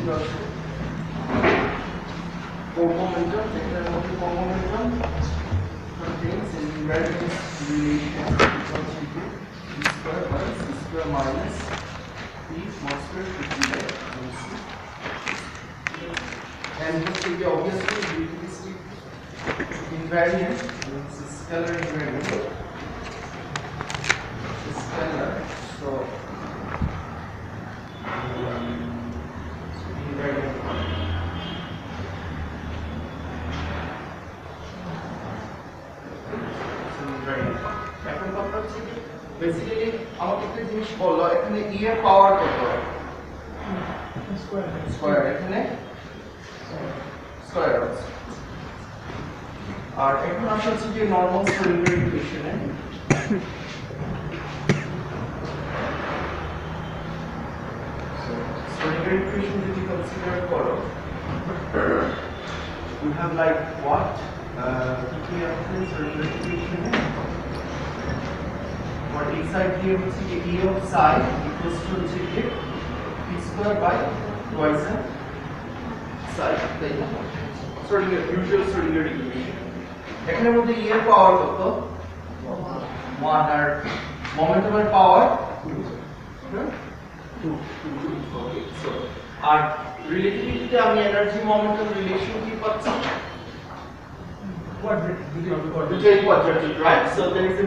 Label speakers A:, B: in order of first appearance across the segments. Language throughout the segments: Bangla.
A: Co-momentum, co-momentum contains an invariant relation equal to p square by c square minus p small square should be like mc. And this will be obviously relativistic invariant, means scalar invariant. Scalar, so invariant. এখন কথা হচ্ছে কি বেসিক্যালি আমাকে একটা জিনিস বললো এখানে e এর পাওয়ার কত স্কয়ার এখানে স্কয়ার আছে আর এখন আসা হচ্ছে যে নরমাল স্ক্রোডিঙ্গার ইকুয়েশনে স্ক্রোডিঙ্গার ইকুয়েশন যদি কনসিডার করো we have like what কি আছে স্ক্রোডিঙ্গার ইকুয়েশনে और एक साइड দিয়ে হচ্ছে কি e of psi equals to হচ্ছে কি p square by twice psi তাই না স্ক্রোডিঙ্গার ইউজুয়াল স্ক্রোডিঙ্গার ইকুয়েশন এখানের মধ্যে e এর পাওয়ার কত 1 আর মোমেন্টামের পাওয়ার 2 ওকে সো আর রিলেটিভিটিতে আমি এনার্জি মোমেন্টাম রিলেশন কি পাচ্ছি quadratic, right? So there is a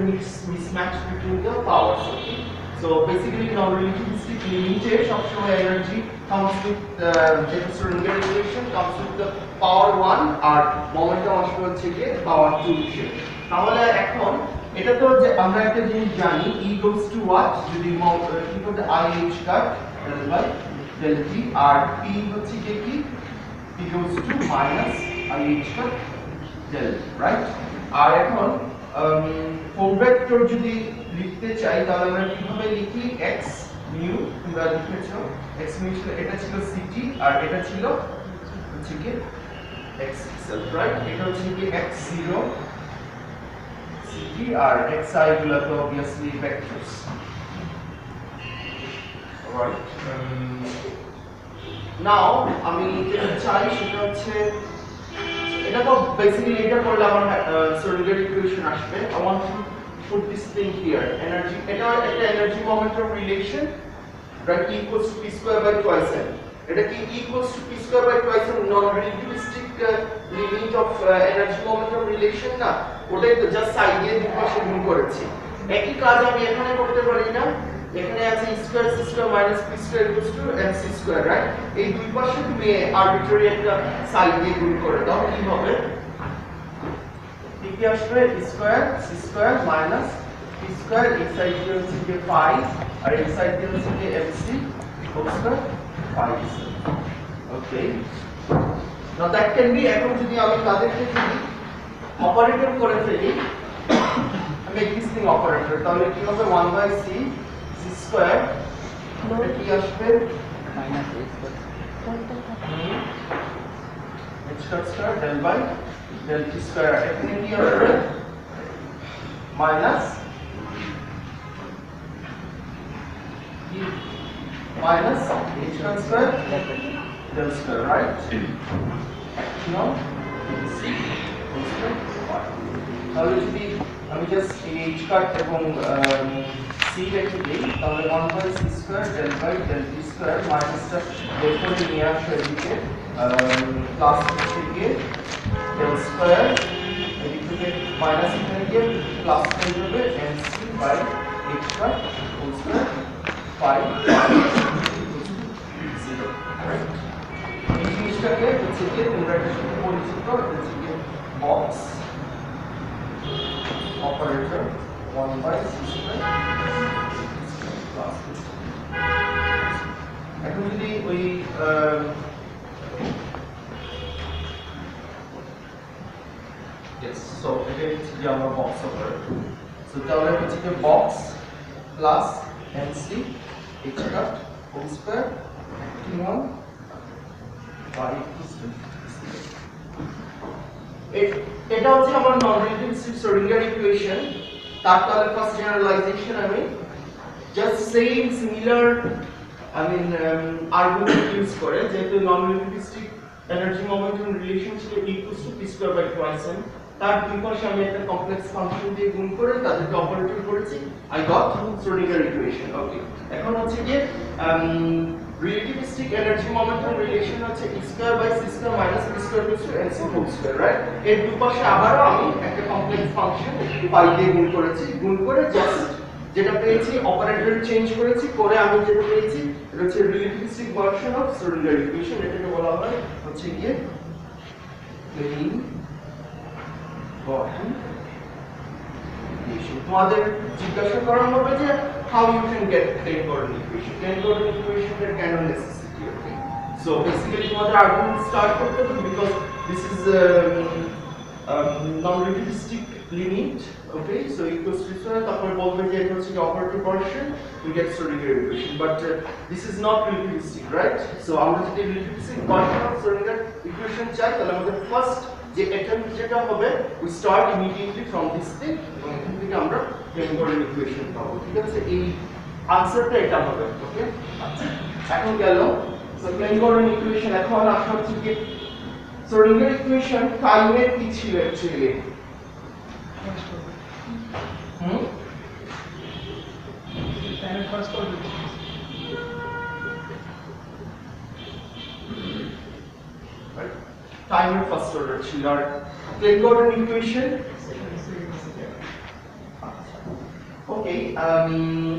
A: mismatch between the powers. Okay? So basically, non-relativistic limit energy comes with the Schrödinger equation comes with the power 1 R momentum আসবে হচ্ছে কি power 2 হিসেবে। তাহলে এখন এটা তো যে আমরা একটা জিনিস জানি E goes to what যদি কি করতে I h cut by del t R P হচ্ছে কি P goes to minus I h cut right আর এখন ফোর ভেক্টর যদি লিখতে চাই তাহলে আমরা কিভাবে লিখি x mu তোমরা লিখেছো x mu ছিল এটা ছিল ct আর এটা ছিল হচ্ছে কি x itself right এটা হচ্ছে কি x0 ct আর xi গুলো তো obviously vectors right now আমি যেটা চাই সেটা হচ্ছে এটা তো বেসিক্যালি এটা করলে আমার স্ক্রোডিঙ্গার ইকুয়েশন আসবে I want to put this thing here energy এটা একটা energy momentum relation right equals to p square by twice m এটা কি equals to p square by twice m non relativistic limit of energy momentum relation না ওটাই তো জাস্ট সাইড দিয়ে দুই পাশে গুণ করেছি একই কাজ আমি এখানে করতে পারি না এখানে আছে e square c square minus p square equals to mc square right এই দুই পাশে তুমি আরবিট্রারি একটা সাইড দিয়ে গুণ করে দাও কি হবে কি আসবে e square c square minus p square এই সাইড দিয়ে হচ্ছে কি 5 আর এই সাইড দিয়ে হচ্ছে কি mc whole square 5 okay now that can be এখন যদি আমি তাদেরকে যদি অপারেটর করে ফেলি আমি এক্সিস্টিং অপারেটর তাহলে কি হবে 1 by c square এটা কি আসবে minus a square h square del by del t square এখানে কি আসবে minus h square del square right no c তাহলে যদি আমি জাস্ট h কাট এবং c রেখে দিই তাহলে 1 by c square del by del t square মাইনাসটা বের করে নিয়ে আসবে এদিকে প্লাস থেকে del square এদিকে মাইনাস এখানে গিয়ে প্লাস হয়ে যাবে mc by h cut whole square 5 0 এই জিনিসটাকে হচ্ছে কি তোমরা একটা সাথে পরিচিত হচ্ছে কি box operator 1 by c square plus এখন যদি ওই yes so এটা হচ্ছে যে আমার বক্স operator so তাহলে হচ্ছে যে box plus mc h cut whole square 1 by এটা হচ্ছে আমার নন রিলেটিভিস্টিক স্ক্রোডিঙ্গার ইকুয়েশন তার তাহলে ফার্স্ট জেনারেলাইজেশন আমি just same similar argument use করে যেহেতু non relativistic energy momentum relation ছিল equals to P square by twice M, তার দুই পাশে আমি একটা কমপ্লেক্স ফাংশন দিয়ে গুণ করে তাদেরকে অপারেটর করেছি, I got Schrodinger equation. Okay, এখন হচ্ছে যে রিলেটিভিস্টিক এনার্জি মোমেন্টাম রিলেশন হচ্ছে e square by c square minus p square plus 2nc whole square, right? এর দুই পাশে আবারও আমি একটা কমপ্লেক্স ফাংশন পাই দিয়ে গুণ করেছি, গুণ করে জাস্ট যেটা পেয়েছি অপারেটর চেঞ্জ করেছি, করে আমি যেটা পেয়েছি এটা হচ্ছে relativistic version of Schrödinger equation. এটাকে বলা হয় হচ্ছে গিয়ে প্লেন গঠন ইকুয়েশন। তোমাদের জিজ্ঞাসা করা হবে যে how you can get plane Gordon equation. Plane Gordon equation এর কেন necessity, okay? So basically তোমাদের argument start করতে হবে because this is non-relativistic limit, okay? So equals to zero, তারপর বলবে যে এটা হচ্ছে operator portion, we get Schrodinger equation. But this is not relativistic, right? So আমরা যদি relativistic version of Schrodinger equation চাই তাহলে আমাদের first যে attempt যেটা হবে we start immediately from this thing এবং এখান থেকে আমরা plane Gordon equation পাবো, ঠিক আছে? এই আনসারটা এটা হবে, ওকে? আচ্ছা, এখন গেল সো plane Gordon equation। এখন আসা হচ্ছে কি Schrodinger equation টাইমের কি ছিল অ্যাকচুয়ালি?
B: টাইমের ফার্স্ট অর্ডার
A: টাইমের ফার্স্ট অর্ডার ছিল আর plane Gordon equation ওকে।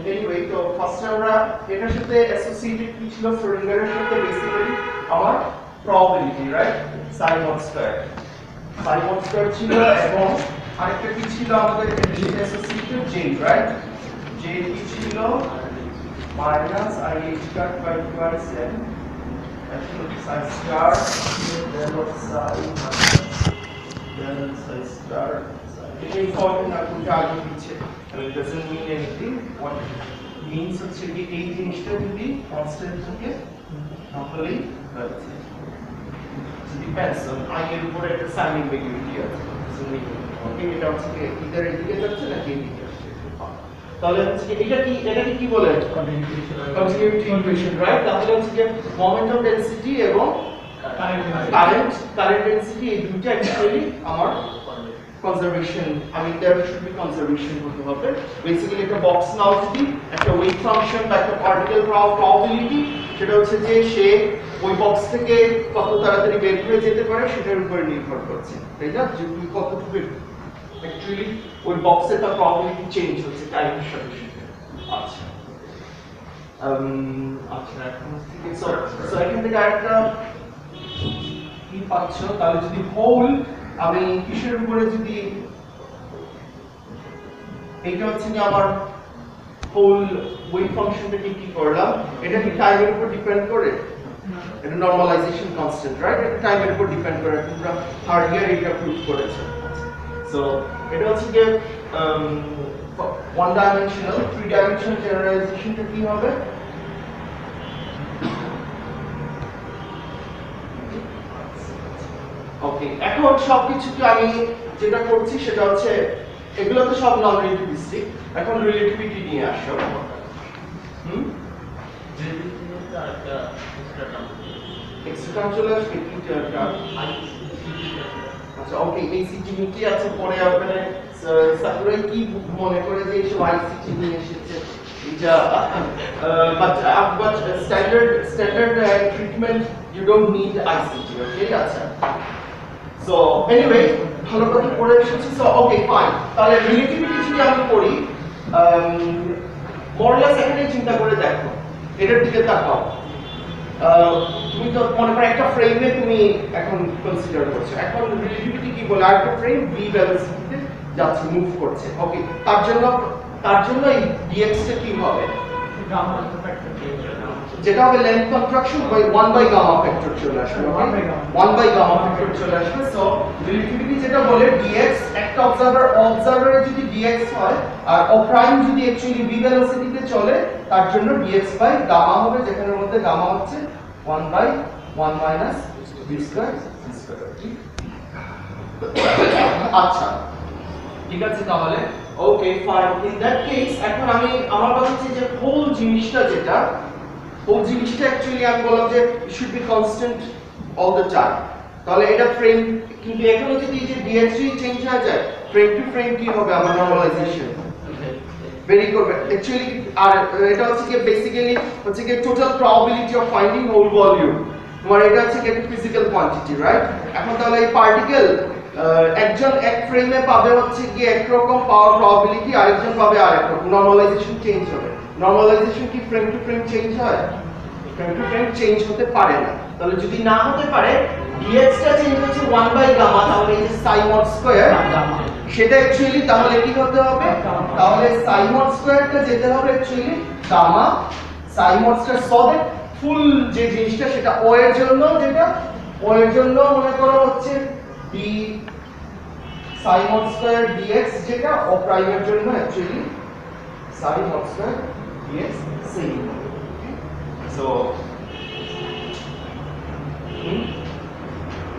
A: এনিওয়ে তো ফার্স্ট আমরা এটার সাথে অ্যাসোসিয়েটেড কি ছিল শ্রোডিঙ্গারের সাথে বেসিক্যালি আমার probability, right? Sine one square ছিল এবং আরেকটা কি ছিল আমাদের এর সাথে অ্যাসোসিয়েটেড জে, রাইট? জে কি ছিল minus i h cut by twice m psi star then psi then Sai star. এটা ইম্পর্টেন্ট আর কোনটা আগে দিচ্ছে it doesn't mean anything. What it means হচ্ছে কি এই জিনিসটা যদি কনস্ট্যান্ট থাকে তাহলে depends on I এর উপরে একটা সাইন ইনভেরিয়েবিলিটি আছে, ওকে? এটা হচ্ছে কি ইদার এদিকে যাচ্ছে নাকি এদিকে যাচ্ছে, তাহলে হচ্ছে এটাকে কি বলে কন্টিনিউইটি ইকুয়েশন, রাইট? তাহলে হচ্ছে কি মোমেন্টাম ডেনসিটি এবং কারেন্ট ডেনসিটি এই দুইটা অ্যাকচুয়ালি আমার conservation, I mean there should be conservation হতে হবে। বেসিক্যালি একটা বক্স নাও যদি একটা ওয়েভ ফাংশন বা একটা পার্টিকেল প্রবাবিলিটি সেটা হচ্ছে যে সে ওই বক্স থেকে কত তাড়াতাড়ি বের হয়ে যেতে পারে সেটার উপর নির্ভর করছে, তাই না? যে তুমি কতটুকু অ্যাকচুয়ালি ওই বক্সে তার প্রবাবিলিটি চেঞ্জ হচ্ছে টাইমের সাথে সাথে। আচ্ছা আচ্ছা এখন থেকে সো এখান থেকে আরেকটা কি পাচ্ছ তাহলে যদি হোল আমি কিসের উপরে যদি এটা হচ্ছে যে আমার হোল ওয়েভ ফাংশনটাকে কি করলাম এটা কি টাইমের উপর ডিপেন্ড করে? এটা নরমালাইজেশন কনস্ট্যান্ট, রাইট? এটা টাইমের উপর ডিপেন্ড করে, তোমরা থার্ড ইয়ার এটা প্রুভ করেছো। সো এটা হচ্ছে যে ওয়ান ডাইমেনশনাল থ্রি ডাইমেনশনাল জেনারেলাইজেশনটা কি হবে? ওকে, এখন সবকিছুকে আমি যেটা করছি সেটা হচ্ছে এগুলো তো সব নন রিলেটিভিস্টিক, এখন রিলেটিভিটি নিয়ে আসো। এক্সট্রা টার্ম চলে আসবে কি টার্ম? আচ্ছা ওকে, এই সিটি কি আছে পরে আপনারা সাকুরাই কি মনে করে যে এই সব আইসিটি নিয়ে এসেছে এটা but standard treatment you don't need ICT, okay? আচ্ছা সো এনিওয়ে ভালো কথা পড়ে এসেছি। সো ওকে ফাইন, তাহলে রিলেটিভিটি যদি আমি করি মোরলেস এখানে চিন্তা করে দেখো, এটার দিকে তাকাও। তুমি তো মনে করো একটা ফ্রেমে তুমি এখন কনসিডার করছো, এখন রিলেটিভিটি কি বলে আরেকটা ফ্রেম v ভেলোসিটিতে যাচ্ছে, মুভ করছে, ওকে? তার জন্য এই dx টা কি হবে?
B: গামা ফ্যাক্টর
A: যেটা হবে length contraction by 1 by gamma factor চলে আসবে, 1 বাই গামা ফ্যাক্টর চলে আসবে। সো রিলেটিভিটি যেটা বলে dx একটা অবজারভারের যদি dx হয় আর ও প্রাইম যদি অ্যাকচুয়ালি v ভেলোসিটিতে চলে তার জন্য dx বাই গামা হবে, যেখানের মধ্যে গামা হচ্ছে 1 by 1 minus v square c square. আচ্ছা ঠিক আছে, তাহলে okay fine, in that case এখন আমি আমার কথা হচ্ছে যে হোল জিনিসটা যেটা ওই জিনিসটা অ্যাকচুয়ালি আমি বললাম যে should be constant all the time. তাহলে এটা ফ্রেম, কিন্তু এখানে যদি এই যে dh3 চেঞ্জ হয়ে যায়, ফ্রেম টু ফ্রেম কি হবে আমার নরমালাইজেশন ভেরি করবে অ্যাকচুয়ালি। আর এটা হচ্ছে কি বেসিক্যালি হচ্ছে কি total probability of finding whole volume, তোমার এটা হচ্ছে কি একটা ফিজিক্যাল কোয়ান্টিটি, রাইট? এখন তাহলে এই পার্টিকেল একজন এক ফ্রেমে পাবে হচ্ছে কি একরকম পাওয়ার প্রবাবিলিটি, আরেকজন পাবে আরেক রকম, নরমালাইজেশন চেঞ্জ হবে। নরমালাইজেশন কি ফ্রেম টু ফ্রেম চেঞ্জ হয়? ফ্রেম টু ফ্রেম চেঞ্জ হতে পারে না। তাহলে যদি না হতে পারে, dx টা চেঞ্জ হচ্ছে 1 বাই গামা, তাহলে এই যে সাই মড স্কয়ার সেটা অ্যাকচুয়ালি তাহলে কি হতে হবে? তাহলে সাই মড স্কয়ারটা যেতে হবে অ্যাকচুয়ালি গামা সাই মড স্কয়ার সবে ফুল যে জিনিসটা সেটা ও এর জন্য, যেটা ও এর জন্য মনে করো হচ্ছে d সাই মড স্কয়ার dx, যেটা ও প্রাইমের জন্য অ্যাকচুয়ালি সাই mod square dx same. So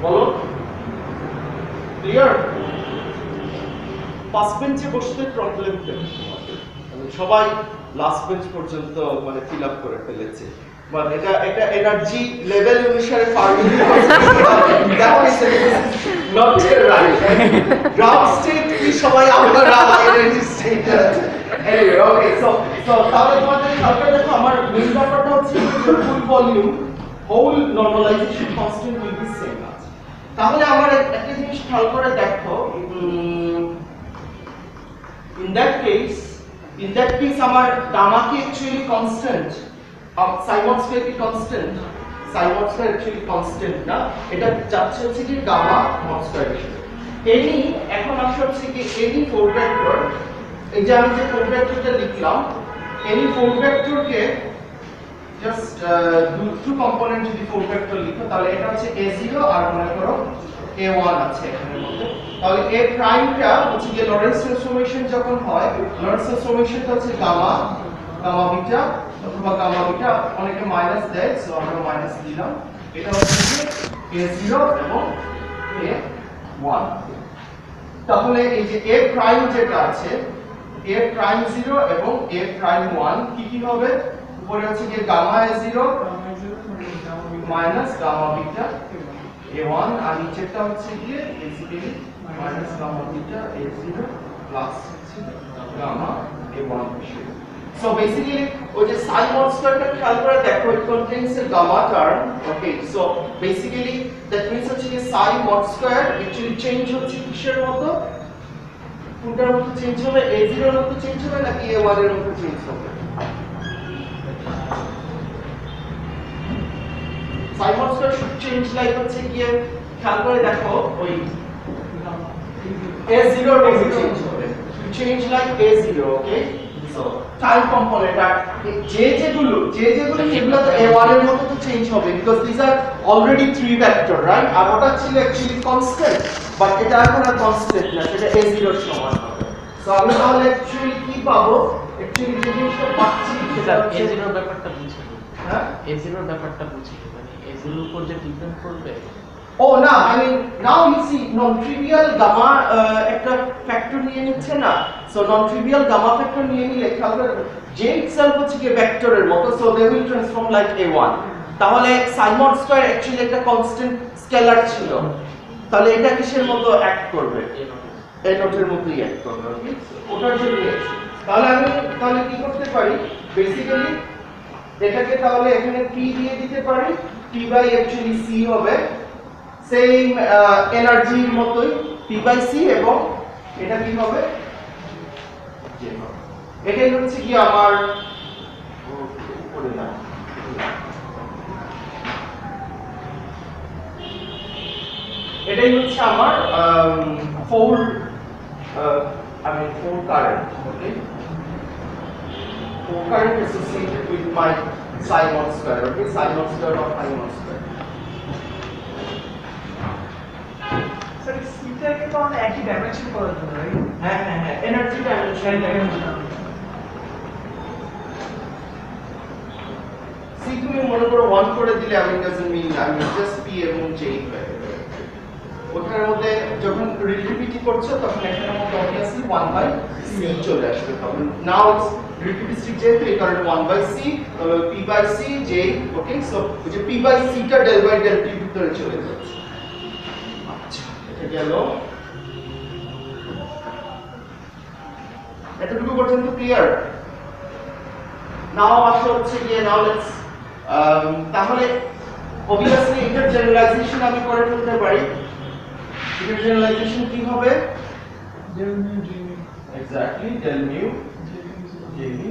A: বলো ক্লিয়ার? ফার্স্ট বেঞ্চে বসতে প্রবলেম সবাই লাস্ট বেঞ্চ পর্যন্ত মানে ফিল আপ করে ফেলেছে, বাট এটা এনার্জি লেভেল অনুসারে farming that is not right. Ground state কি সবাই আমরা energy state anyway okay. So তাহলে তোমাদের খেয়াল দেখো আমার মেইন ব্যাপারটা হচ্ছে full volume whole normalization constant will be same. তাহলে আমার একটা জিনিস খেয়াল করে দেখো, in that case আমার গামা কি অ্যাকচুয়ালি কনস্ট্যান্ট, সাই মড স্কয়ার কি কনস্ট্যান্ট? সাই মড স্কয়ার অ্যাকচুয়ালি কনস্ট্যান্ট না, এটা যাচ্ছে হচ্ছে কি গামা মড স্কয়ার হিসেবে। এনি এখন আসলে হচ্ছে কি এনি ফোর ভেক্টর, এই যে আমি যে ফোর ভেক্টরটা লিখলাম, এনি ফোর ভেক্টরকে জাস্ট টু কম্পোনেন্ট যদি ফোর ভেক্টর লিখো, তাহলে এটা হচ্ছে a0 আর মনে করো a1 আছে এখানের মধ্যে। তাহলে a প্রাইমটা হচ্ছে যে লরেন্স ট্রান্সফরমেশন যখন হয়, লরেন্স ট্রান্সফরমেশনটা হচ্ছে গামা বিটা অথবা গামা বিটা, অনেকে মাইনাস দেয়, সো আমরা মাইনাস দিলাম। এটা হচ্ছে যে a0 এবং a1। তাহলে এই যে a প্রাইম যেটা আছে, a প্রাইম 0 এবং a প্রাইম 1 কি হবে? উপরে হচ্ছে যে gamma a0 minus gamma beta a1, আর নিচেরটা হচ্ছে গিয়ে basically minus gamma beta a0 plus gamma a1 হিসেবে। সো বেসিক্যালি ওই যে সাই মড স্কয়ারটা খেয়াল করে দেখো, it contains a gamma term. Okay, so basically that means হচ্ছে যে সাই মড স্কয়ার অ্যাকচুয়ালি চেঞ্জ হচ্ছে কিসের মতো? কোনটার মতো চেঞ্জ হবে? a0 এর মতো চেঞ্জ হবে নাকি a1 এর মতো চেঞ্জ হবে? সাই mod square should change like হচ্ছে গিয়ে খেয়াল করে দেখো ওই a0 এর মতো চেঞ্জ হবে, change like a0। Okay, so time component আর যেগুলো সেগুলো তো a1 এর মতো তো চেঞ্জ হবে, because this are already 3 vector, right? আর ওটা ছিল অ্যাকচুয়ালি কনস্ট্যান্ট, বাট এটা এখন আর কনস্ট্যান্ট না, সেটা a0 এর সমান হবে। সো আমরা তাহলে অ্যাকচুয়ালি কি পাবো? অ্যাকচুয়ালি যে জিনিসটা পাচ্ছি সেটা
C: a0 এর ব্যাপারটা বুঝি।
A: হ্যাঁ,
C: a0 এর ব্যাপারটা বুঝি, মানে a0 এর উপর যে ডিপেন্ড করবে।
A: ও না, I mean now you see non trivial gamma factor ফ্যাক্টর নিয়ে নিচ্ছে না। So non trivial gamma factor নিয়ে নিলে খেয়াল করে যে ইটসেলফ হচ্ছে কি ভেক্টরের মতো, so they will transform like a1। তাহলে সাই মড স্কয়ার অ্যাকচুয়ালি একটা কনস্ট্যান্ট স্কেলার ছিল, তাহলে এটা কিসের মতো অ্যাক্ট করবে? a নোটের মতোই অ্যাক্ট করবে। ওকে, ওটার জন্য তাহলে কি করতে পারি? বেসিক্যালি এটাকে তাহলে এখানে p দিয়ে দিতে পারি, p বাই অ্যাকচুয়ালি c হবে সেম এনার্জির মতোই p বাই c, এবং এটা কি হবে? j হবে। এটাই হচ্ছে কি আমার উপরে না, এটাই হচ্ছে আমার 4 current. Okay, 4 current associated with my psi mod square. Okay, psi mod square of phi mod square.
B: Sir সিটাকে তো আমরা একই ডাইমেনশন করার জন্য, রাইট?
A: হ্যাঁ, এনার্জি ডাইমেনশন। সি তুমি মনে করো 1 করে দিলে আমি জাস্ট p এবং j ওটার মধ্যে যখন রিলেটিভিটি করছো তখন এখানের মধ্যে obviously 1/c চলে আসবে তখন now it's relativistic যেহেতু এই কারণে 1/c তবে p/c j ওকে সো ওই যে p/c টা del by del t ভিতরে চলে যাচ্ছে আচ্ছা এটা গেল এতটুকু পর্যন্ত ক্লিয়ার নাও আসলে হচ্ছে গিয়ে নাও লেটস তাহলে obviously এটার জেনারেলাইজেশন আমি করে ফেলতে পারি এটার জেনারেলাইজেশন কি হবে
B: del mu j mu
A: exactly del mu j mu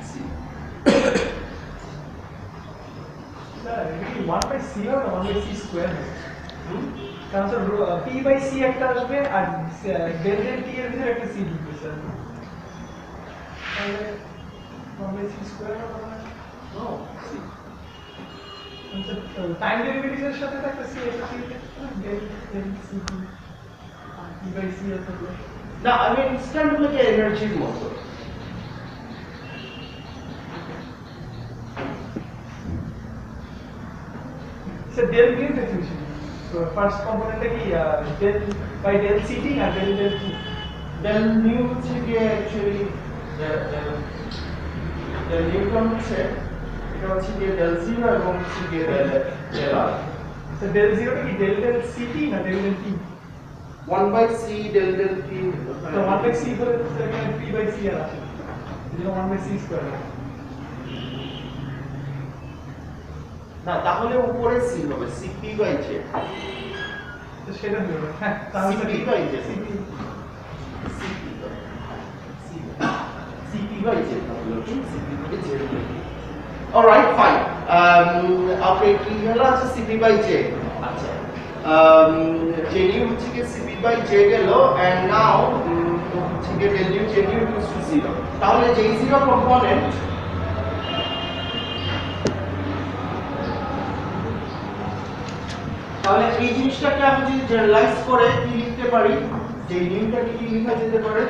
A: c
B: sir এটা কি 1/c হবে না 1/c স্কয়ার হবে কারণ স্যার p/c একটা আসবে আর del del t এর ভিতরে একটা c ঢুকবে স্যার তাহলে 1/c স্কয়ার হবে না
A: নো
B: টাইম ডেরিভেটিভ এর সাথে তো একটা c একটা c del del c p/c আছে
A: না আমি ইনস্ট্যান্ট হলে এনার্জির মতো
B: স্যার del mu টা কি ছিল তো ফার্স্ট কম্পোনেন্টটা কি del by del ct না del del t
A: del mu হচ্ছে গিয়ে অ্যাকচুয়ালি del mu টা হচ্ছে এটা হচ্ছে গিয়ে del 0 এবং হচ্ছে গিয়ে del r
B: স্যার del 0 টা কি del del ct না del del t
A: 1/c del del t
B: তো 1/c করে স্যার এখানে p/c আর আছে যেটা 1/c স্কয়ার
A: না তাহলে উপরে c হবে cp/j
B: তো সেটা হবে হ্যাঁ তাহলে
A: cp/j cp/j তাহলে ওকে cp/j অলরাইট ফাইন আপনি কি হলো আছে cp/j আচ্ছা JU হচ্ছে কি cp/j গেল and now হচ্ছে কি del u JU equals to 0 তাহলে J0 কম্পোনেন্ট তাহলে এই জিনিসটাকে আমি যদি জেনারেলাইজ করে কি লিখতে পারি যে নিউটাকে কি লেখা যেতে পারে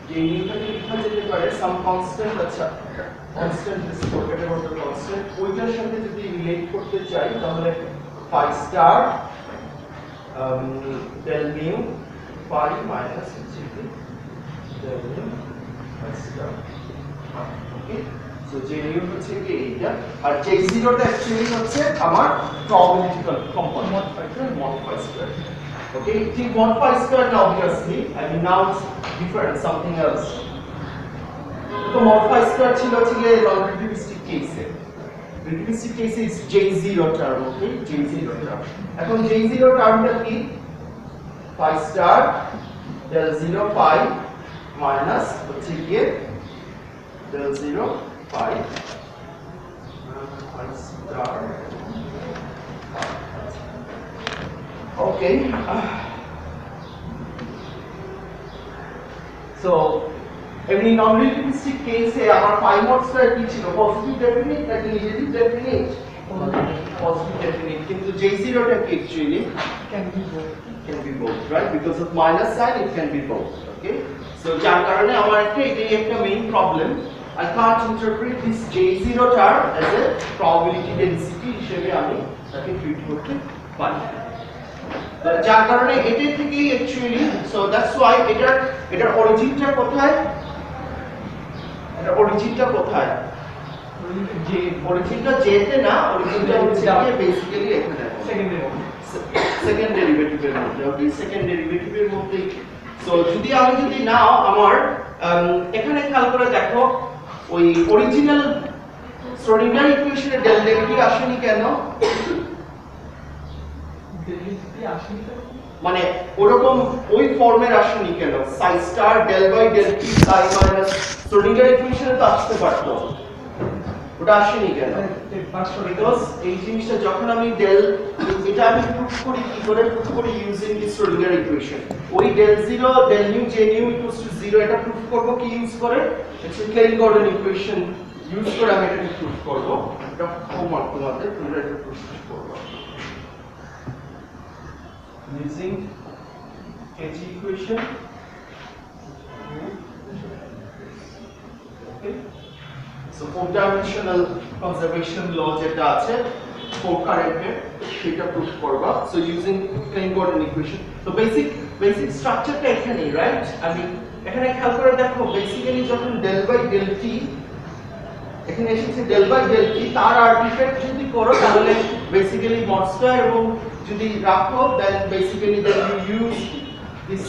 A: যে নিউটাকে লেখা যেতে পারে সাম কনস্ট্যান্ট আচ্ছা constant is forgettable of the constant ওইটার সাথে যদি রিলেট করতে চাই তাহলে phi star del mu phi minus del mu phi star okay so j mu হচ্ছে কি এইটা আর j0 টা অ্যাকচুয়ালি হচ্ছে আমার প্রবাবিলিটিক্যাল component mod phi square okay ঠিক mod phi square now obviously I mean now it's different something else তো mod phi square ছিল হচ্ছে কি relativistic case relativistic case is j0 term okay j0 term এখন j0 টার্মটা কি phi star del 0 phi minus হচ্ছে কি del 0 phi phi star okay so এমনি নন রিলেটিভিস্টিক কেসে আমার phi mod square কি ছিল পজিটিভ ডেফিনিট নাকি নেগেটিভ ডেফিনিট পজিটিভ ডেফিনিট কিন্তু j0 টা কি actually can be both right because of minus sign it can be both okay so যার কারণে আমার এটাই একটা main problem I can't interpret this j0 term as a probability density হিসেবে আমি তাকে ট্রিট করতে পারি যার কারণে এটা থেকেই অ্যাকচুয়ালি সো দ্যাটস ওয়াই এটার অরিজিনটা কোথায় অরিজিনটা কোথায় যে অরিজিনটা জেতে না অরিজিনটা হচ্ছে কি বেসিক্যালি এখানে সেকেন্ড ডেরিভেটিভের মধ্যে ওকে সেকেন্ড ডেরিভেটিভের মধ্যে সো যদি নাও আমার এখানে খেয়াল করে দেখো ওই অরিজিনাল শ্রোডিঙ্গার ইকুয়েশনে ডেল ডেল টি আসেনি কেন মানে ওরকম ওই ফর্মের আসেনি কেন psi star del by del T psi minus Schrödinger ইকুয়েশনে তো আসতে পারতো ওটা আসেনি কেন বিকজ এই জিনিসটা যখন আমি ডেল এটা আমি প্রুফ করি কি করে প্রুফ করি ইউজিং দি শ্রোডিঙ্গার ইকুয়েশন ওই del 0 del nu J nu equals to 0 এটা প্রুফ করব কি ইউজ করে its Klein Gordon equation use করে আমি এটাকে প্রুফ করব এটা হোমওয়ার্ক তোমাদের তোমরা এটা প্রুফ করবে using H equation okay so four dimensional conservation law যেটা আছে four current এর সেটা প্রুফ করবা so using Klein Gordon equation so basic basic স্ট্রাকচারটা এখানেই, রাইট? আমি এখানে খেয়াল করে দেখো, বেসিক্যালি যখন ডেল বাই ডেল টি এখানে এসেছে, ডেল বাই ডেল টি তার আর্টিফ্যাক্ট যদি করো তাহলে বেসিক্যালি মড স্কয়ার, এবং যদি রাখো then basically then you use this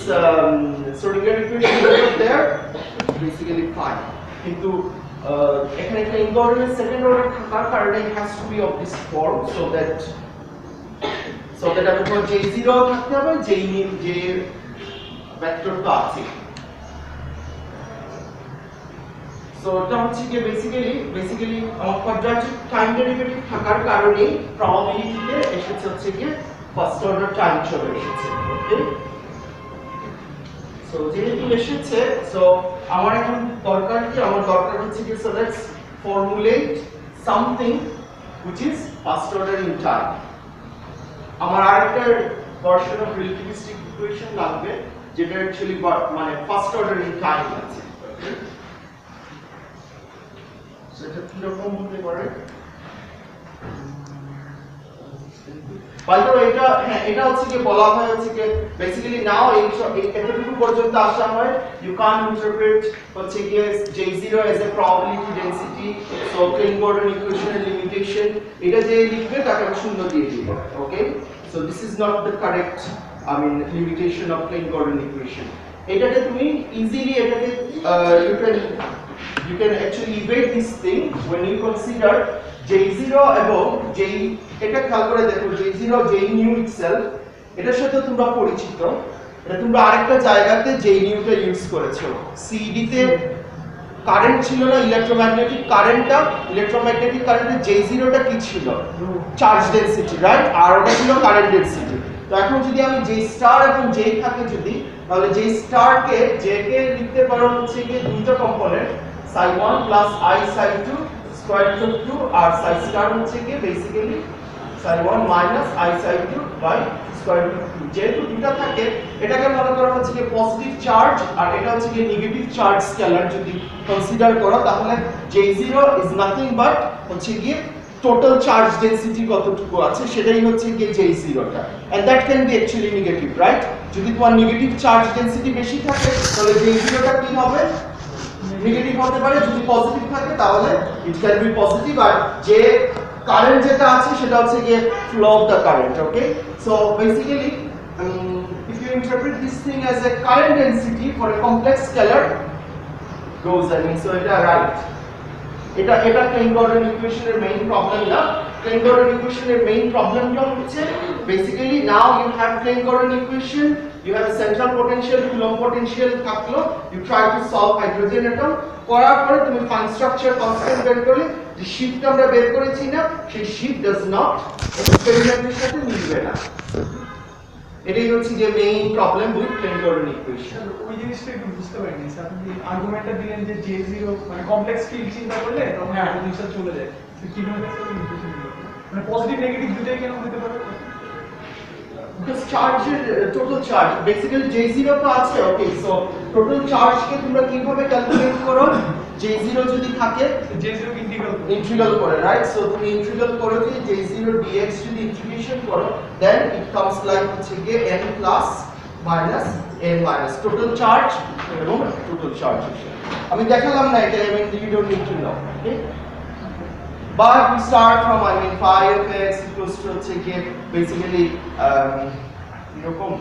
A: Schrodinger equation over there, basically fine. কিন্তু এখানে একটা ইনকোঅর্ডিনেট সেকেন্ড অর্ডার থাকার কারণে it has to be of this form so that আমি কোনো J0 থাকতে হবে, যে ভেক্টরটা আছে। সো এটা হচ্ছে কি বেসিক্যালি কোয়াড্রাটিক টাইম ডেরিভেটিভ থাকার কারণে প্রবাবিলিটিতে এসেছে হচ্ছে কি ফার্স্ট অর্ডার টাইম চলে এসেছে। ওকে, সো যেহেতু এসেছে, সো আমার এখন দরকার কি, আমার দরকার হচ্ছে কি, so let's formulate something which is first order in time. আমার আরেকটা ভার্সন অফ রিলেটিভিস্টিক ইকুয়েশন লাগবে যেটা অ্যাকচুয়ালি মানে ফার্স্ট অর্ডার ইন টাইম আছে। ওকে, সেটা কি রকম হতে পারে? বলতো এটা হচ্ছে কি বলা হয় হচ্ছে কি বেসিক্যালি নাও এতটুকু পর্যন্ত আসা হয়, ইউ ক্যান ইন্টারপ্রেট হচ্ছে কি J0 as a probability density, so Klein-Gordon equation এর লিমিটেশন এটা যে লিখবে তাকে শূন্য দিয়ে দিবে। ওকে, so this is not the correct limitation of Klein-Gordon equation। এটাকে তুমি ইজিলি এটাকে you can actually evade this thing when you consider J0 এবং J, এটা খেয়াল করে দেখো J0 J nu itself, এটার সাথে তোমরা পরিচিত, এটা তোমরা আরেকটা জায়গাতে J nu টা ইউজ করেছো। সিডি তে কারেন্ট ছিল না, ইলেকট্রোম্যাগনেটিক কারেন্টে J0 টা কি ছিল? Charge density, right? আর ওটা ছিল কারেন্ট ডেনসিটি। তো এখন যদি আমি J স্টার এবং J থাকে যদি, তাহলে J স্টার কে J কে লিখতে পারো হচ্ছে কি দুইটা component psi1 plus I psi2 square root of 2, আর psi star হচ্ছে কি basically psi1 minus I psi2 by square root of 2। যেহেতু দুটো থাকে, এটাকে মনে করা হচ্ছে কি পজিটিভ চার্জ আর এটা হচ্ছে কি নেগেটিভ চার্জ স্কেলার যদি কনসিডার করো, তাহলে J0 is nothing but হচ্ছে কি টোটাল চার্জ ডেনসিটি কতটুকু আছে সেটাই হচ্ছে কি J0 টা, and that can be actually negative, right? যদি তোমার নেগেটিভ চার্জ ডেনসিটি বেশি থাকে তাহলে J0 টা কি হবে? নেগেটিভ হতে পারে। যদি পজিটিভ থাকে তাহলে ইট ক্যান বি পজিটিভ। আর যে কারেন্ট যেটা আছে সেটা হচ্ছে গিয়ে flow of the current. Okay, so basically if you interpret this thing as a current density for a complex scalar goes, so এটা রাইট। এটা Klein-Gordon ইকুয়েশনের মেইন প্রবলেম না। Klein-Gordon ইকুয়েশনের মেইন প্রবলেমটা হচ্ছে basically now you have Klein-Gordon equation, you have a central potential, Coulomb potential থাকলো, you try to solve hydrogen atom, করার পরে তুমি ফাইন স্ট্রাকচার কনস্ট্যান্ট বের করলে যে শিফট আমরা বের করেছি না, সেই শিফট ডাজ নট এক্সপেরিমেন্টের সাথে মিলবে না। এটাই হচ্ছে যে main problem with Klein-Gordon equation.
B: ওই জিনিসটা একটু বুঝতে পারিনি স্যার, আপনি আর্গুমেন্টটা দিলেন যে J0 মানে কমপ্লেক্স ফিল্ড চিন্তা করলে তখন এই জিনিসটা চলে যায়, তো কিভাবে মানে পজিটিভ নেগেটিভ দুটোই কেন হতে পারে?
A: because চার্জের টোটাল চার্জ বেসিক্যালি J0 তো আছে। ওকে, সো টোটাল চার্জকে তোমরা কিভাবে ক্যালকুলেট করো? J0 যদি থাকে
B: J0 কে
A: ইন্টিগ্রাল করে, রাইট? সো তুমি ইন্টিগ্রাল করো যে J0 dx যদি ইন্টিগ্রেশন করো দেন ইট কামস লাইক হচ্ছে গিয়ে n plus minus n minus total charge এবং টোটাল চার্জ। আমি দেখালাম না এটা, I mean you don't need to know, okay? But we start from phi of x equals to হচ্ছে গিয়ে basically এরকম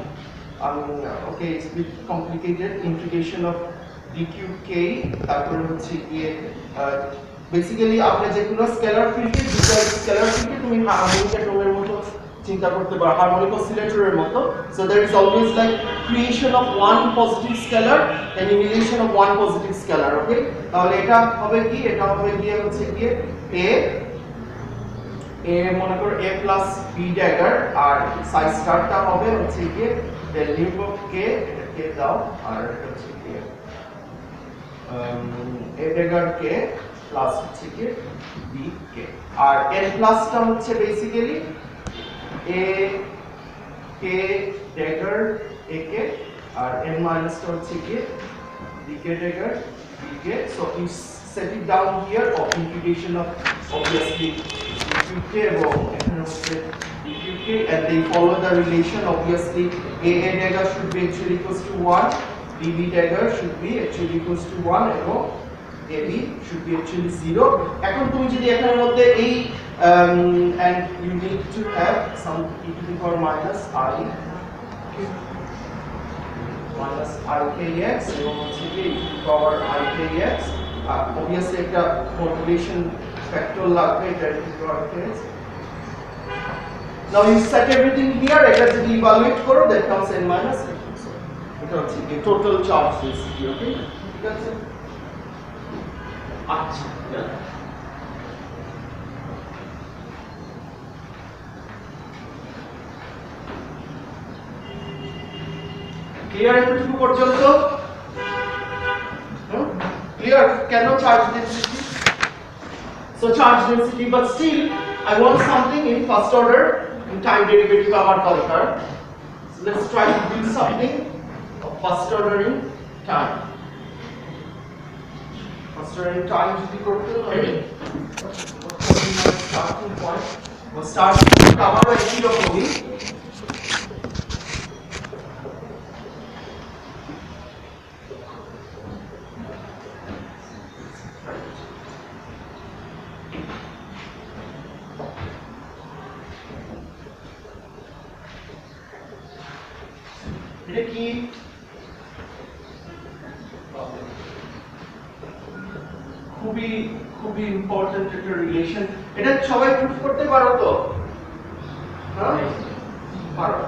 A: okay, it's a bit complicated, integration of d cube k, তারপরে হচ্ছে গিয়ে বেসিক্যালি আপনি যে কোনো স্কেলার ফিল্ডকে দুটো স্কেলার ফিল্ডকে তুমি হারমোনিক অ্যাটমের মতো চিন্তা করতে পারো, হারমোনিক অসিলেটরের মতো। So there is always like creation of one positive scalar and annihilation of one positive scalar। ওকে, তাহলে এটা হবে কি, এটা হবে গিয়ে হচ্ছে গিয়ে a মনে করো a plus b dagger, R psi starটা হবে হচ্ছে গিয়ে del nu of k, এটা k দাও, আর এটা হচ্ছে গিয়ে a dagger k প্লাস হচ্ছে কি b k, আর n প্লাসটা হচ্ছে basically a k dagger a k, আর n মাইনাসটা হচ্ছে কি b k dagger b k। So you set it down here of integration of obviously QK এবং এখানে হচ্ছে QK and they follow the relation obviously AA dagger should be actually equals to 1, BB dagger should be actually equals to 1 এবং AB should be actually 0. এখন তুমি যদি এখানের মধ্যে এই and you need to have some e to the power minus I minus ikx এবং হচ্ছে কি e to the power ikx obviously একটা motivation factor লাগবে এটা e to the power ikx. Now you set everything here, এটা যদি evaluate করো that comes n minus n. So এটা হচ্ছে কি total charge density, okay? ঠিক আছে? আচ্ছা ক্লিয়ার এতটুকু পর্যন্ত ক্লিয়ার কেন charge density so charge density but still I want something in first order in time derivative আমার দরকার so let's try to do something of first order in time first order in time যদি করতে হয় স্টার্টিং পয়েন্ট ও স্টার্টিং পয়েন্ট আবারও একই রকমই এটা কি খুবই খুবই ইম্পর্টেন্ট একটা রিলেশন এটা সবাই প্রুফ করতে পারো তো হ্যাঁ পারো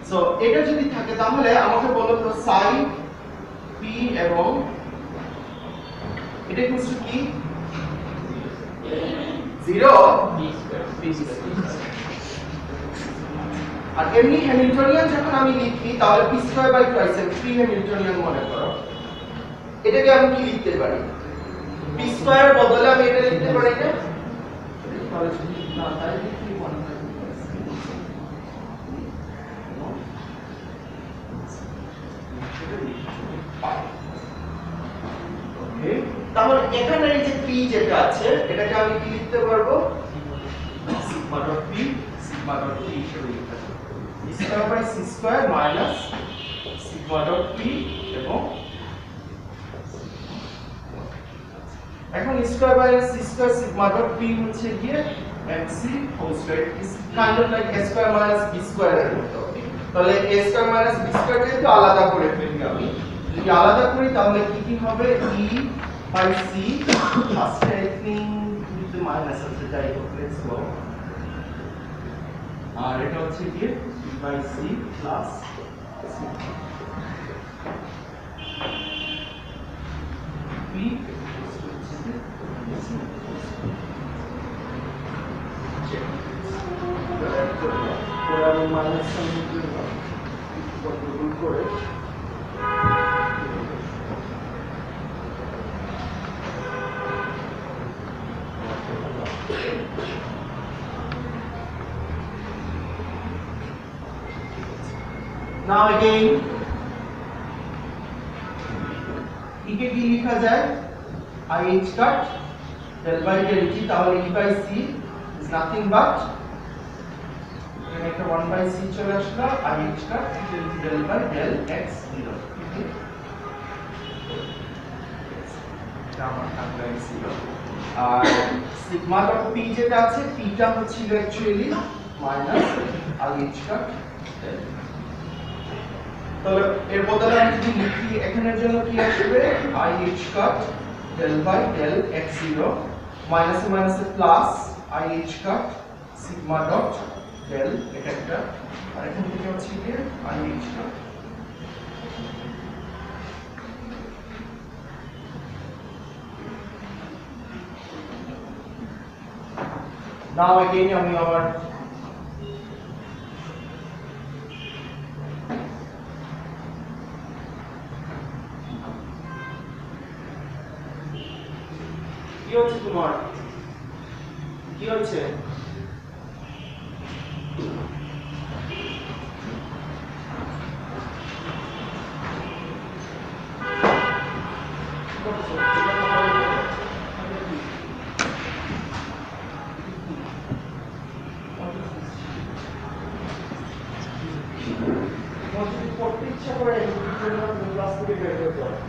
A: সো এটা যদি থাকে তাহলে আমাকে বলো তো সাই পি এবং এটা ইকুয়াল টু কি 0
C: b square
A: আর এমনি হ্যামিল্টনিয়ান যখন আমি লিখি তাহলে p স্কয়ার বাই টুয়াইস এর ফ্রি হ্যামিল্টনিয়ান মনে করো এটাকে আমি কি লিখতে পারি p স্কয়ার বদলে আমি এটা লিখতে পারি না তাহলে যদি না তাই লিখি 1 ওকে তাহলে এখানে এই যে p যেটা আছে এটাকে আমি কি লিখতে পারবো sigma dot p sigma dot p হিসেবে লিখতে পারবো square by c square minus sigma dot p এবং এখন square by c square sigma dot p হচ্ছে গিয়ে mc whole square is kind of like a square minus b square এর মতো তাহলে a square minus b square কে তো আলাদা করে ফেলি আমি যদি আলাদা করি তাহলে কি কি হবে e by c plus taking with the minus আছে যাই হোক লেটস গো আর এটা হচ্ছে কি by c plus c p পরে আমি মাইনাস সাইন করব কন্ট্রোল করে Now again, কে কি লেখা যায় IH cut del by del t তাহলে E by C is nothing but এখানে একটা 1 by C চলে আসলো IH cut del by del x 0 আমার থাকবে x 0 আর সিগমা ডট p যেটা আছে p টা হচ্ছিল actually minus IH cut del তাহলে এর বদলে আমি যদি লিখি এখানের জন্য কি আসবে IH cut del by del x0 minus A minus A plus IH cut sigma dot del এটা একটা আর এখান থেকে হচ্ছে কি IH cut now again আমি আবার কি হচ্ছে তোমার কি হচ্ছে ক্লাস থেকে বের করতে হবে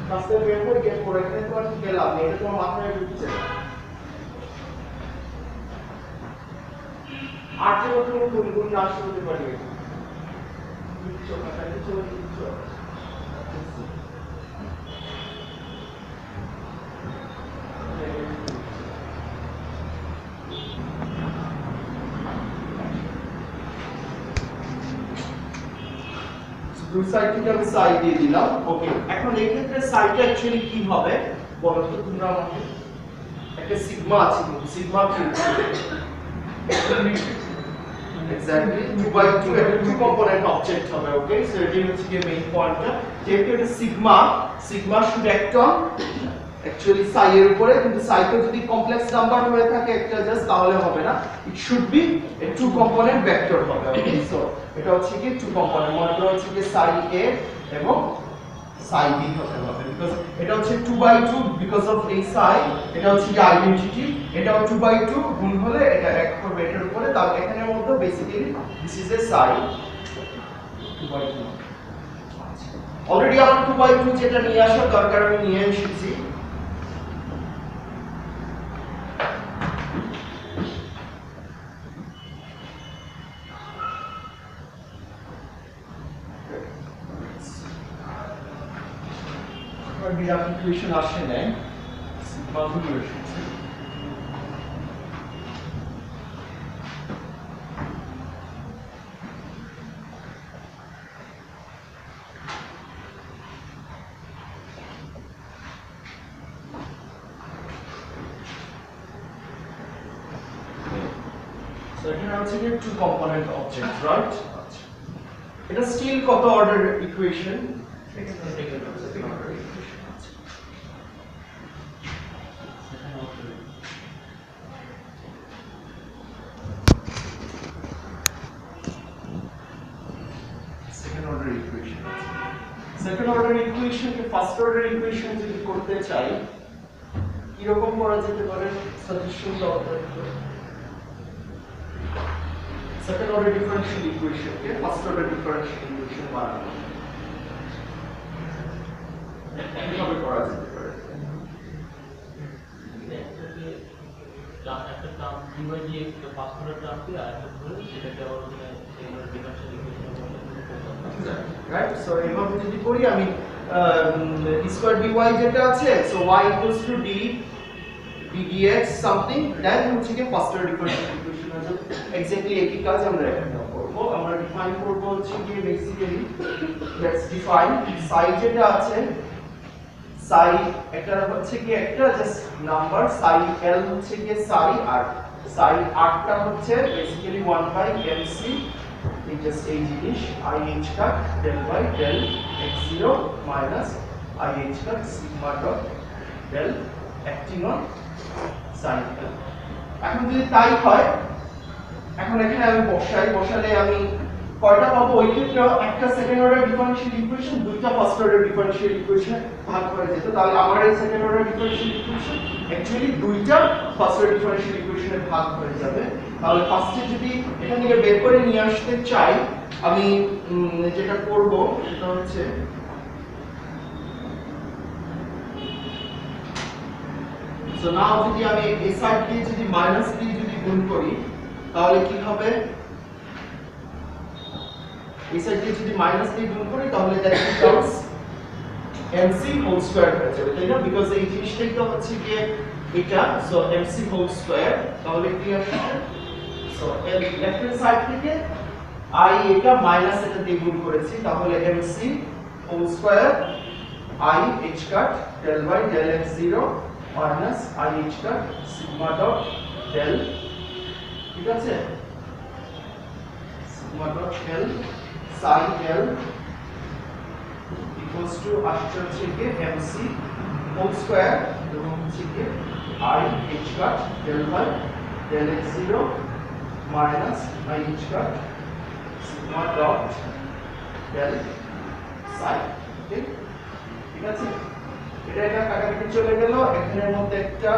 A: ক্লাস থেকে বের করে গেট করে এখানে তোমার কি গেলাম এটা তোমার মাথায় ঢুকছে না আটে বছর গুণ না শুনতে পারি কিছু কথা কিছু কিছু দুই সাইড থেকে আমি সাইড দিয়ে দিলাম ওকে এখন এই ক্ষেত্রে সাইডটা অ্যাকচুয়ালি কি হবে বলো তো তোমরা আমাকে একটা সিগমা আছে কিন্তু সিগমা কি এক্স্যাক্টলি 2/2 একটা টু কম্পোনেন্ট অবজেক্ট হবে ওকে সো এটি হচ্ছে কি মেইন পয়েন্টটা যেহেতু এটা sigma should act on actually সাই এর উপরে কিন্তু সাইটা যদি কমপ্লেক্স নাম্বার হয়ে থাকে একটা জাস্ট তাহলে হবে না it should be a two component vector হবে ওকে সো এটা হচ্ছে কি টু কম্পোনেন্ট মনে করো হচ্ছে কি সাই a এবং সাই b হতে হবে বিকজ এটা হচ্ছে 2/2 বিকজ অফ এই সাই এটা হচ্ছে কি আইডেন্টিটি এটাও 2/2 গুণ হলে এটা এক করবে এটার উপরে তাহলে এখানের মধ্যে basically this is a Sai 2/2 already আমার 2/2 যেটা নিয়ে আসার দরকার আমি নিয়ে এসেছি ডিরাক ইকুয়েশন আসে নাই সিগমা গুলো এসেছে সো এখানে হচ্ছে কি টু কম্পোনেন্ট অবজেক্ট রাইট এটা স্টিল কত order equation second order equation second order equation কে ফার্স্ট অর্ডার ইকুয়েশন যদি করতে চাই কি রকম করা যেতে পারে সাজেশন দাও সেকেন্ড অর্ডার ডিফারেনশিয়াল ইকুয়েশন কে ফার্স্ট অর্ডার ডিফারেনশিয়াল ইকুয়েশন বানানো কিভাবে করা যেতে পারে
C: একটা টার্ম ডিভাইড দিয়ে ফার্স্ট অর্ডার টার্ম দিয়ে আরেকটা ধরে সেটাকে আবার সেগুলোর ডিফারেনশিয়াল ইকুয়েশন
A: রাইট সো এইভাবে যদি করি আমি d স্কয়ার dy যেটা আছে so y equals to d dx something then হচ্ছে কি ফার্স্ট অর্ডার ডিফারেনশিয়াল ইকুয়েশন আছে এক্স্যাক্টলি একই কাজ আমরা এখানে করব আমরা ডিফাইন করব হচ্ছে কি বেসিক্যালি লেটস ডিফাইন সাই যেটা আছে সাই এটা হচ্ছে কি একটা জাস্ট নাম্বার সাই l হচ্ছে কি সাই আর সাই r টা হচ্ছে বেসিক্যালি 1/mc এই জাস্ট এই জিনিস IH cut del by del x0 minus IH cut sigma dot del acting on sin l এখন যদি তাই হয় এখন এখানে আমি বসালে আমি কয়টা পাবো ওই ক্ষেত্রে একটা সেকেন্ড অর্ডার ডিফারেনশিয়াল ইকুয়েশন দুইটা ফার্স্ট অর্ডার ডিফারেনশিয়াল ইকুয়েশন ভাগ করে যেত তাহলে আমার এই second order differential equation actually দুইটা ফার্স্ট অর্ডার ডিফারেনশিয়াল ইকুয়েশনে ভাগ হয়ে যাবে তাহলে ফার্স্টে যদি এটা থেকে বের করে নিয়ে আসতে চাই আমি যেটা করব সেটা হচ্ছে সো নাও যদি আমি এই সাইড দিয়ে যদি মাইনাস দিয়ে যদি গুণ করি তাহলে কি হবে এই সাইড দিয়ে যদি মাইনাস দিয়ে গুণ করি তাহলে that becomes mc whole square হয়ে যাবে তাই না বিকজ এই জিনিসটাই তো হচ্ছে কি এটা সো mc হোল স্কয়ার তাহলে কি আসছে সো এর লেফট হ্যান্ড সাইড থেকে i এটা মাইনাস এটা দিয়ে গুণ করেছি তাহলে mc whole square i h cut del by del x0 minus i h কাট sigma dot del ঠিক আছে sigma dot del psi l equals to আসছে হচ্ছে কি mc হোল স্কয়ার এবং হচ্ছে কি i h cut del by del x0 minus i h কাট sigma dot del psi ওকে ঠিক আছে এটা কাটাকাটি চলে গেল এখানের মধ্যে একটা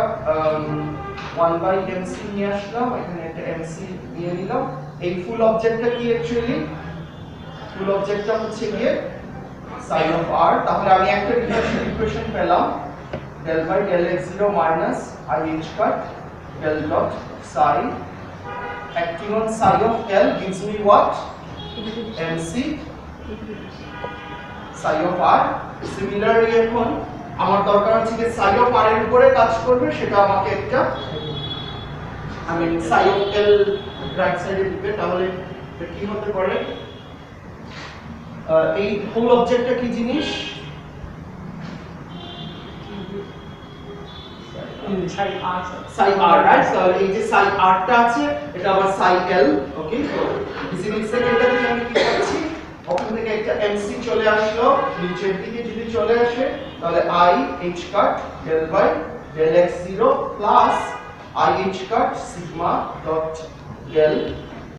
A: 1/mc নিয়ে আসলাম এখানে একটা mc নিয়ে নিলাম এই ফুল অবজেক্টটা কি অ্যাকচুয়ালি ফুল অবজেক্টটা হচ্ছে কি psi of r, তাহলে আমি একটা ডিফারেনশিয়াল ইকুয়েশন পেলাম del by del x0 minus I h cut del dot psi acting on psi of L gives me what? mc psi of r. Similarly এখন আমার দরকার হচ্ছে যে psi of r এর উপরে কাজ করবে, সেটা আমাকে একটা psi of L রাইট সাইডে দিবে, তাহলে এটা কি হতে পারে? এই হোল অবজেক্টটা কি জিনিস? psi r, right? তাহলে এই যে psi r টা আছে এটা আবার psi L, ওকে? তো বেসিক্যালি সেকেন্ডটা থেকে আমি কি করছি, ওখান থেকে একটা mc চলে আসলো, নিচের দিকে যদি চলে আসে তাহলে I h cut del by del x0 plus I h cut sigma dot L